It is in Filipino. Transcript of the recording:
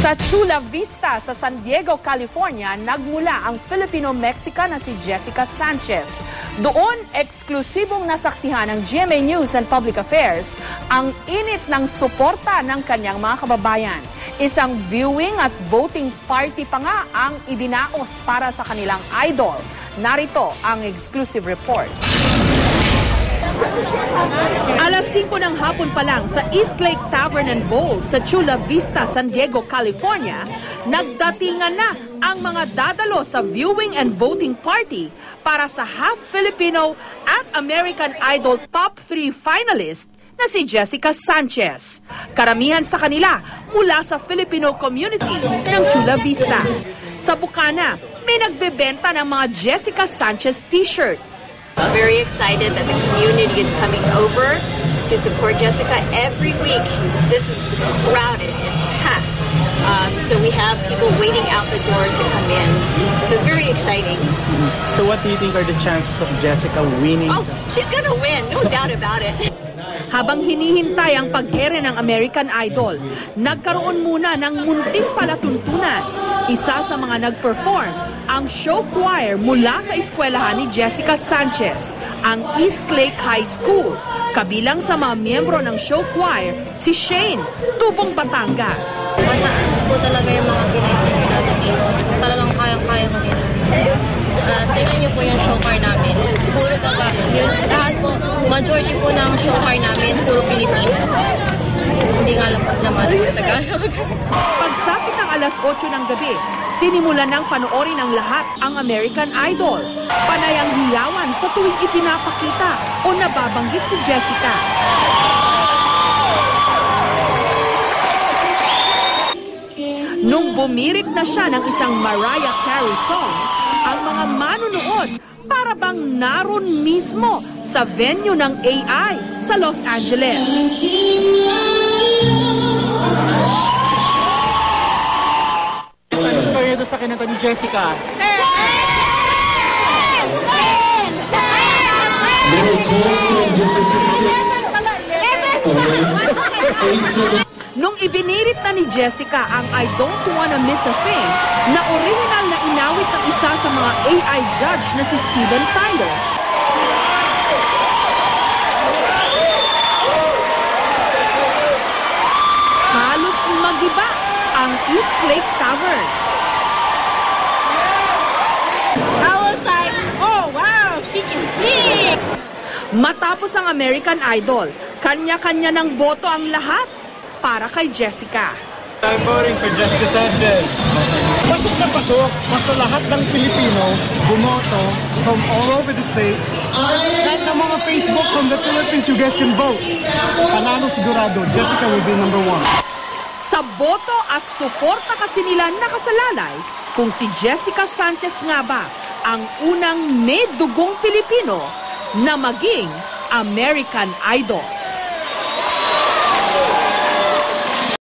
Sa Chula Vista sa San Diego, California, nagmula ang Filipino-Mexican na si Jessica Sanchez. Doon, eksklusibong nasaksihan ng GMA News and Public Affairs ang init ng suporta ng kanyang mga kababayan. Isang viewing at voting party pa nga ang idinaos para sa kanilang idol. Narito ang exclusive report. Alas 5 ng hapon pa lang sa East Lake Tavern and Bowls sa Chula Vista, San Diego, California, nagdatingan na ang mga dadalo sa viewing and voting party para sa half Filipino at American Idol Top 3 finalist na si Jessica Sanchez. Karamihan sa kanila mula sa Filipino community ng Chula Vista. Sa bukana, may nagbebenta ng mga Jessica Sanchez t-shirt. Very excited that the community is coming over to support Jessica every week. This is crowded, it's packed. So we have people waiting out the door to come in. So it's very exciting. So what do you think are the chances of Jessica winning? Oh, she's gonna win, no doubt about it. Habang hinihintay ang pag-ere ng American Idol, nagkaroon muna ng munting palatuntunan. Isa sa mga nag-perform, ang show choir mula sa eskwelahan ni Jessica Sanchez, ang East Lake High School. Kabilang sa mga miyembro ng show choir, si Shane, Tubong, Batangas. Mataas po talaga yung mga binisip natin dito. Talagang kayang-kaya ko nila. Tingnan niyo po yung show choir namin. Puro lahat po, majority po ng show choir namin, puro Pilipino. Hindi nga lang po sila sa Tagalog. Pagsapit ng alas 8 ng gabi, sinimulan ng panoorin ng lahat ang American Idol. Panay ang hiyawan sa tuwing ipinapakita o nababanggit si Jessica. Nung bumirit na siya ng isang Mariah Carey song, ang mga manunood para bang naroon mismo sa venue ng AI sa Los Angeles. Ano story ito sa kinanta ni Jessica? Nung ibinirit na ni Jessica ang I Don't Wanna Miss a Thing, na original na inawit ng isa sa mga AI judge na si Steven Tyler. Halos magiba ang East Lake Tavern. I was like, oh wow, she can sing! Matapos ang American Idol, kanya-kanya ng boto ang lahat para kay Jessica. I'm voting for Jessica Sanchez. Pasok na pasok, basta lahat ng Pilipino bumoto from all over the states. Kahit ng mga Facebook from the Philippines, you guys can vote. Panalo sigurado, Jessica will be #1. Sa boto at suporta kasi nila nakasalalay kung si Jessica Sanchez nga ba ang unang may dugong Pilipino na maging American Idol.